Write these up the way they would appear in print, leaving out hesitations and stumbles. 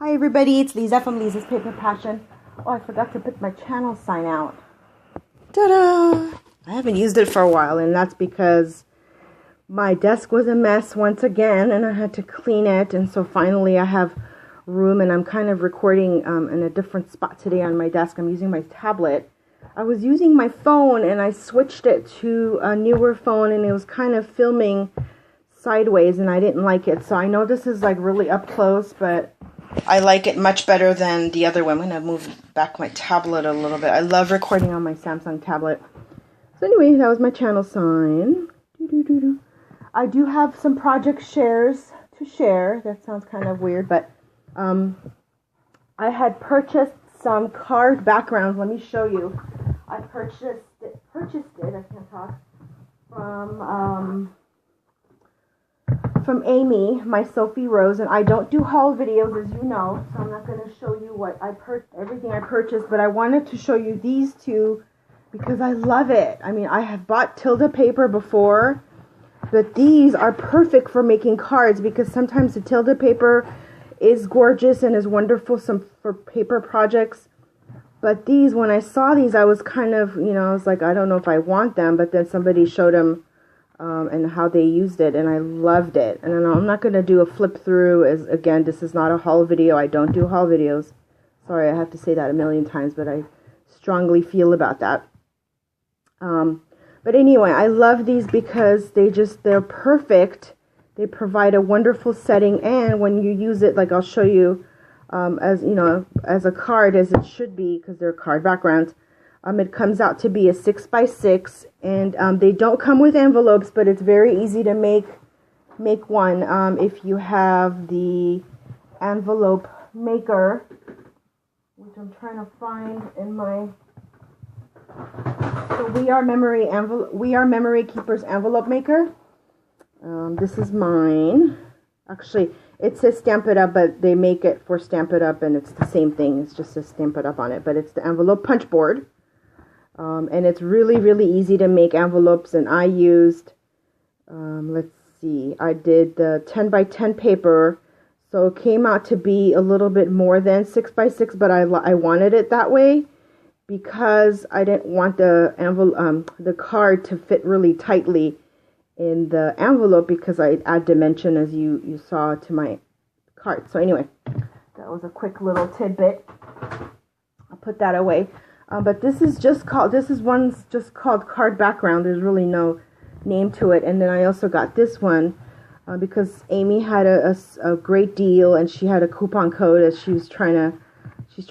Hi everybody, it's Lisa from Lisa's Paper Passion. Oh, I forgot to put my channel sign out. Ta-da! I haven't used it for a while, and that's because my desk was a mess once again, and I had to clean it, and so finally I have room, and I'm kind of recording in a different spot today on my desk. I'm using my tablet. I was using my phone, and I switched it to a newer phone, and it was kind of filming sideways, and I didn't like it. So I know this is like really up close, but I like it much better than the other one. I'm going to move back my tablet a little bit. I love recording on my Samsung tablet. So anyway, that was my channel sign. I do have some project shares to share. That sounds kind of weird, but I had purchased some card backgrounds. Let me show you. I purchased it, I can't talk, from Amy, my Sophie Rose, and I don't do haul videos, as you know, so I'm not going to show you what everything I purchased, but I wanted to show you these two because I love it. I mean, I have bought Tilda paper before, but these are perfect for making cards because sometimes the Tilda paper is gorgeous and is wonderful for paper projects, but these, when I saw these, I was kind of, I was like, I don't know if I want them, but then somebody showed them and how they used it, and I loved it. And I'm not going to do a flip through, as again, this is not a haul video. I don't do haul videos. Sorry, I have to say that a million times, but I strongly feel about that. But anyway, I love these because they're perfect. They provide a wonderful setting, and when you use it, like I'll show you, as a card, as it should be, because they're card backgrounds. It comes out to be a 6x6, and they don't come with envelopes, but it's very easy to make one if you have the envelope maker, which I'm trying to find in my. So We Are Memory Keeper's envelope maker. This is mine. Actually, it says Stamp It Up, but they make it for Stamp It Up, and it's the same thing. It's just a Stamp It Up on it, but it's the envelope punch board. And it's really, really easy to make envelopes, and I used, let's see, I did the 10 by 10 paper, so it came out to be a little bit more than 6x6, but I wanted it that way because I didn't want the card to fit really tightly in the envelope because I add dimension, as you saw, to my card. So anyway, that was a quick little tidbit. I'll put that away. But this one's just called card background. There's really no name to it. And then I also got this one because Amy had a great deal, and she had a coupon code as she's trying to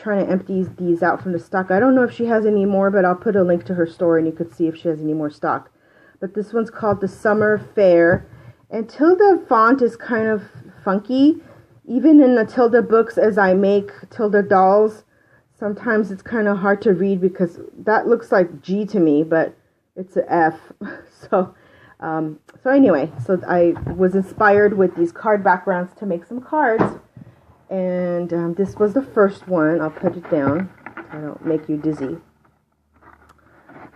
empty these out from the stock. I don't know if she has any more, but I'll put a link to her store and you could see if she has any more stock. But this one's called the Summer Fair, and Tilda font is kind of funky. Even in the Tilda books, as I make Tilda dolls, sometimes it's kind of hard to read because that looks like G to me, but it's an F. So anyway, so I was inspired with these card backgrounds to make some cards. And this was the first one. I'll put it down so I don't make you dizzy.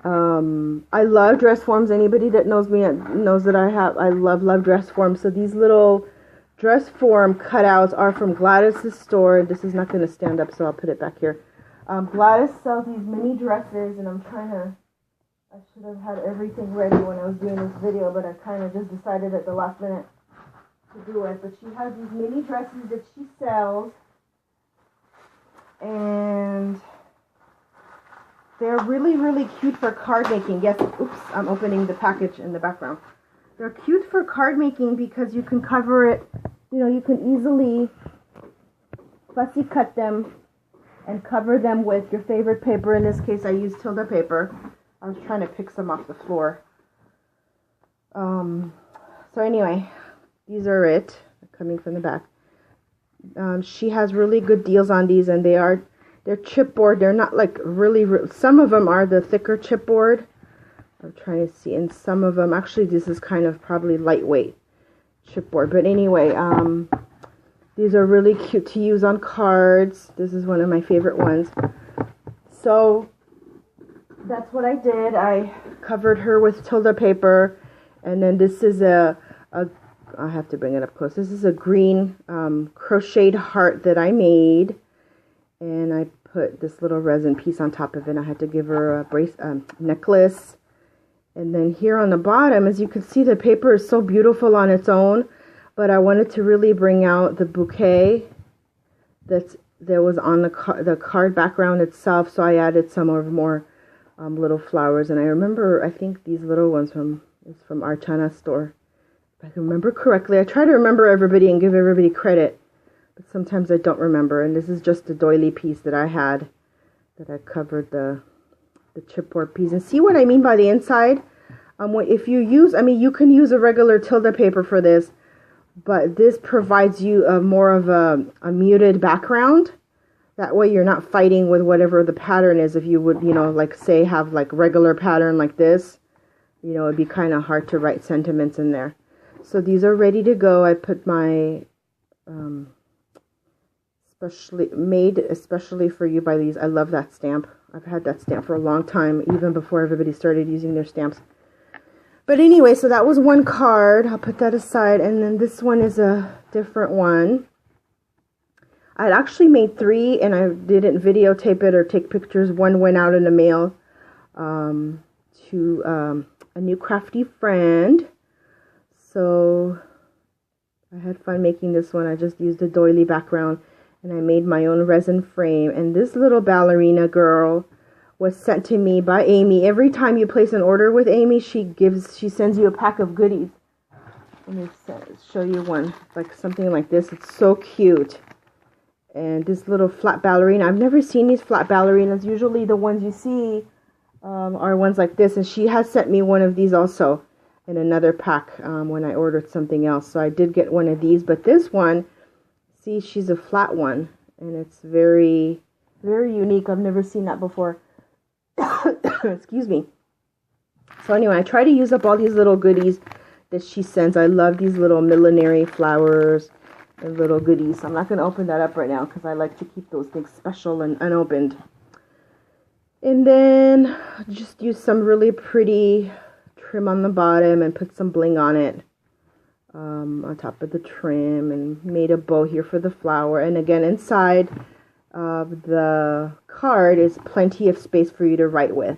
I love dress forms. Anybody that knows me knows that I love dress forms. So these little dress form cutouts are from Gladys's store. This is not going to stand up, so I'll put it back here. Gladys sells these mini dresses, and I should have had everything ready when I was doing this video, but I kind of just decided at the last minute to do it. But she has these mini dresses that she sells, and they're really, really cute for card making. Yes, oops, I'm opening the package in the background. They're cute for card making because you can cover it, you can easily fussy cut them and cover them with your favorite paper. In this case, I used Tilda paper. I was trying to pick some off the floor. So anyway, these are it. Coming from the back. She has really good deals on these, and they're chipboard. They're not like really. Some of them are the thicker chipboard. I'm trying to see, and some of them, actually, this is kind of probably lightweight chipboard. But anyway, these are really cute to use on cards. This is one of my favorite ones. So that's what I did. I covered her with Tilda paper, and then this is a I have to bring it up close. This is a green crocheted heart that I made, and I put this little resin piece on top of it. I had to give her a necklace. And then here on the bottom, as you can see, the paper is so beautiful on its own, but I wanted to really bring out the bouquet that was on the card background itself, so I added some more little flowers. And I remember, I think these little ones from Archana store, if I can remember correctly. I try to remember everybody and give everybody credit, but sometimes I don't remember. And this is just a doily piece that I had, that I covered the chipboard piece. And see what I mean by the inside? If you use, you can use a regular Tilda paper for this, but this provides you more of a muted background. That way you're not fighting with whatever the pattern is. If you would, like say have like regular pattern like this, it'd be kind of hard to write sentiments in there. So these are ready to go. I put my especially for you by these. I love that stamp. I've had that stamp for a long time, even before everybody started using their stamps. But anyway, so that was one card. I'll put that aside. And then this one is a different one. I'd actually made 3, and I didn't videotape it or take pictures. One went out in the mail to a new crafty friend. So I had fun making this one. I just used a doily background, and I made my own resin frame. And this little ballerina girl was sent to me by Amy. Every time you place an order with Amy, she sends you a pack of goodies. Let me show you one, like something like this. It's so cute. And this little flat ballerina, I've never seen these flat ballerinas. Usually the ones you see are ones like this. And she has sent me one of these also in another pack when I ordered something else. So I did get one of these. But this one, see, she's a flat one. And it's very, very unique. I've never seen that before. Excuse me. So anyway, I try to use up all these little goodies that she sends. I love these little millinery flowers and little goodies. So I'm not going to open that up right now because I like to keep those things special and unopened. And then just use some really pretty trim on the bottom and put some bling on it on top of the trim, and made a bow here for the flower. And again, inside of the card is plenty of space for you to write with.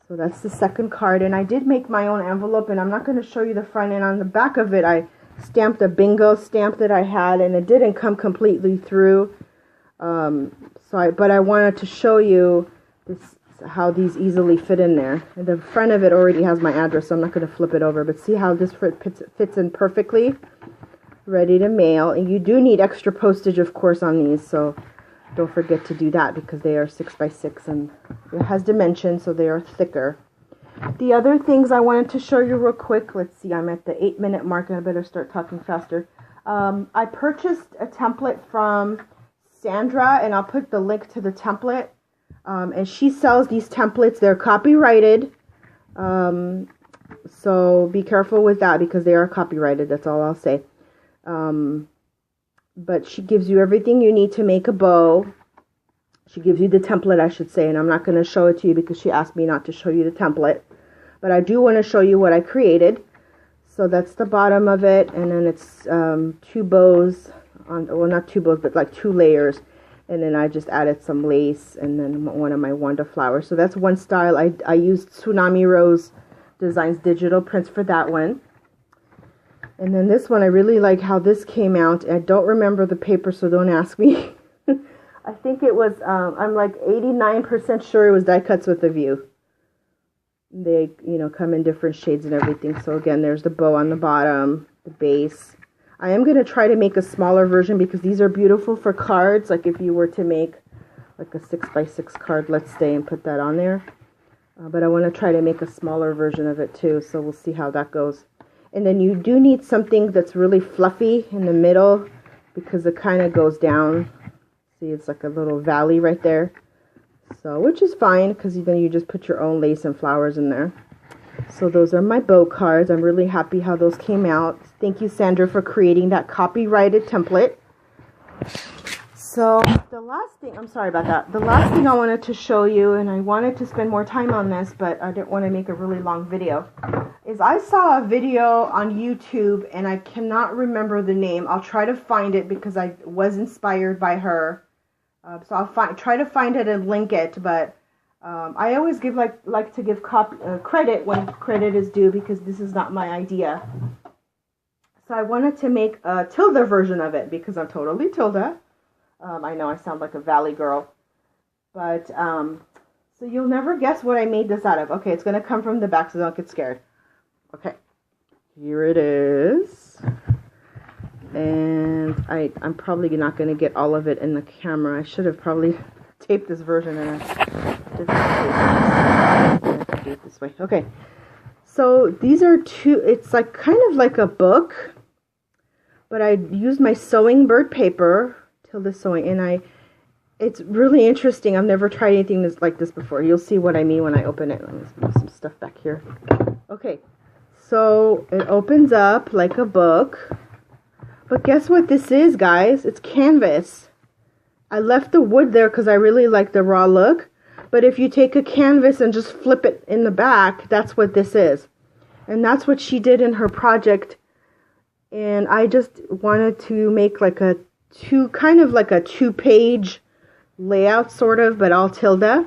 So that's the second card. And I did make my own envelope, and I'm not going to show you the front end. On the back of it, I stamped a bingo stamp that I had, and it didn't come completely through. But I wanted to show you how these easily fit in there. And the front of it already has my address, so I'm not going to flip it over. But see how this fits in perfectly? Ready to mail. And you do need extra postage, of course, on these, so don't forget to do that because they are 6x6 and it has dimensions, so they are thicker. The other things I wanted to show you real quick. Let's see, I'm at the 8-minute mark and I better start talking faster. I purchased a template from Sandra, and I'll put the link to the template. And she sells these templates. They're copyrighted. So be careful with that because they are copyrighted. That's all I'll say. But she gives you everything you need to make a bow. She gives you the template, I should say, and I'm not going to show it to you because she asked me not to show you the template. But I do want to show you what I created. So that's the bottom of it, and then it's 2 bows, well, not 2 bows, but like 2 layers. And then I just added some lace and then one of my Wanda flowers. So that's one style. I used Tsunami Rose Designs digital prints for that one. And then this one, I really like how this came out. I don't remember the paper, so don't ask me. I think it was, I'm like 89% sure it was die cuts with a view. They, come in different shades and everything. So again, there's the bow on the bottom, the base. I am going to try to make a smaller version because these are beautiful for cards. Like if you were to make like a 6x6 card, let's say, and put that on there. But I want to try to make a smaller version of it too. So we'll see how that goes. And then you do need something that's really fluffy in the middle because it kind of goes down. See, it's like a little valley right there. So, which is fine because then you just put your own lace and flowers in there. So those are my bow cards. I'm really happy how those came out. Thank you, Sandra, for creating that copyrighted template. So the last thing, I'm sorry about that. The last thing I wanted to show you, and I wanted to spend more time on this, but I didn't want to make a really long video, is I saw a video on YouTube, and I cannot remember the name. I'll try to find it because I was inspired by her. So I'll try to find it and link it, but I always like to give credit when credit is due, because this is not my idea. So I wanted to make a Tilda version of it because I'm totally Tilda. I know I sound like a valley girl, but so you'll never guess what I made this out of. Okay, it's going to come from the back, so don't get scared. Okay, here it is. And I'm probably not going to get all of it in the camera. I should have probably taped this version in a different place. Do it this way. Okay, so these are two, it's like kind of like a book, but I used my sewing bird paper, Tilda sewing, and it's really interesting. I've never tried anything like this before. You'll see what I mean when I open it. Let me move some stuff back here. Okay, so it opens up like a book. But guess what this is, guys? It's canvas. I left the wood there because I really like the raw look. But if you take a canvas and just flip it in the back, that's what this is. And that's what she did in her project. And I just wanted to make like a kind of like a 2-page layout sort of, but all Tilda.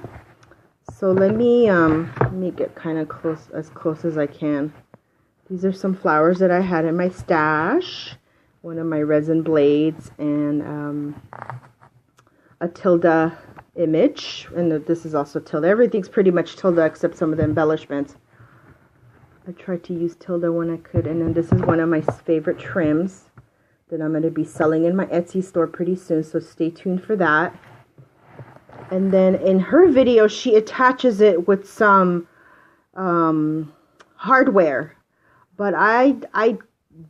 So let me get kind of as close as I can. These are some flowers that I had in my stash. One of my resin blades, and a Tilda image, and this is also Tilda. Everything's pretty much Tilda except some of the embellishments. I tried to use Tilda when I could. And then this is one of my favorite trims that I'm going to be selling in my Etsy store pretty soon, so stay tuned for that. And then in her video, she attaches it with some hardware, but I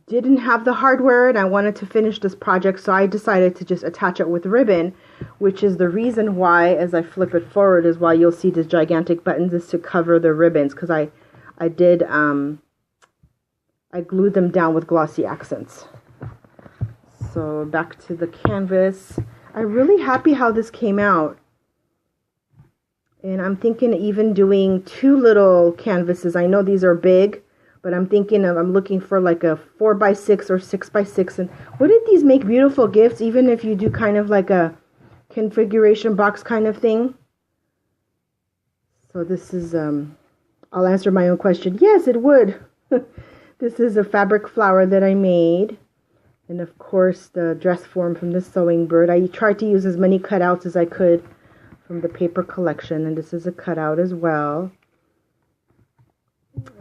didn't have the hardware and I wanted to finish this project, so I decided to just attach it with ribbon, which is the reason why, as I flip it forward, is why you'll see these gigantic buttons, is to cover the ribbons, because I glued them down with glossy accents. So back to the canvas. I'm really happy how this came out. And I'm thinking of even doing 2 little canvases. I know these are big, but I'm thinking of, I'm looking for like a 4x6 or 6x6. And wouldn't these make beautiful gifts, even if you do kind of like a configuration box kind of thing? So this is, I'll answer my own question. Yes, it would. This is a fabric flower that I made. And of course, the dress form from the sewing bird. I tried to use as many cutouts as I could from the paper collection. And this is a cutout as well.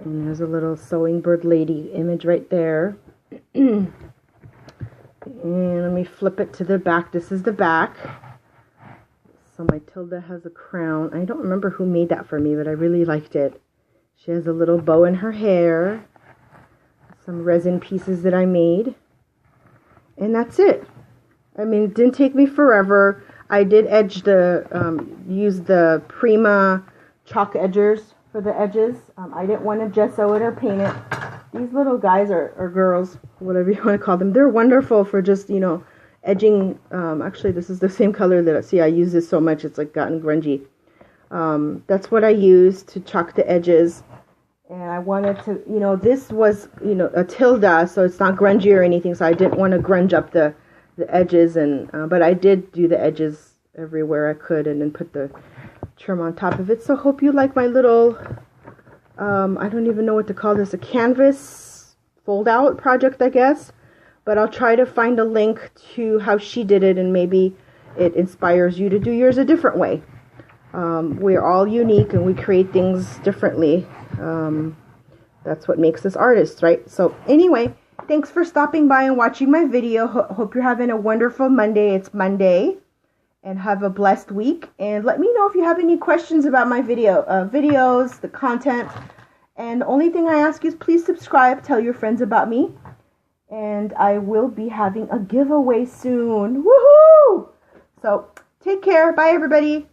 And there's a little sewing bird lady image right there. And let me flip it to the back. This is the back. So my Tilda has a crown. I don't remember who made that for me, but I really liked it. She has a little bow in her hair. Some resin pieces that I made. And that's it. I mean, it didn't take me forever. I did edge use the Prima chalk edgers for the edges. I didn't want to gesso it or paint it. These little guys or girls, whatever you want to call them, they're wonderful for just, you know, edging. Actually, this is the same color that, see, I use this so much, it's like gotten grungy. That's what I use to chalk the edges. And I wanted to, you know, this was, you know, a Tilda, so it's not grungy or anything, so I didn't want to grunge up the edges, and but I did do the edges everywhere I could, and then put the trim on top of it. So hope you like my little, I don't even know what to call this, a canvas fold-out project, I guess. But I'll try to find a link to how she did it, and maybe it inspires you to do yours a different way. We're all unique, and we create things differently. That's what makes us artists, right? So anyway, thanks for stopping by and watching my video. Hope you're having a wonderful Monday. It's Monday. And have a blessed week. And let me know if you have any questions about my videos, the content. And the only thing I ask is please subscribe. Tell your friends about me. And I will be having a giveaway soon. Woohoo! So take care. Bye, everybody.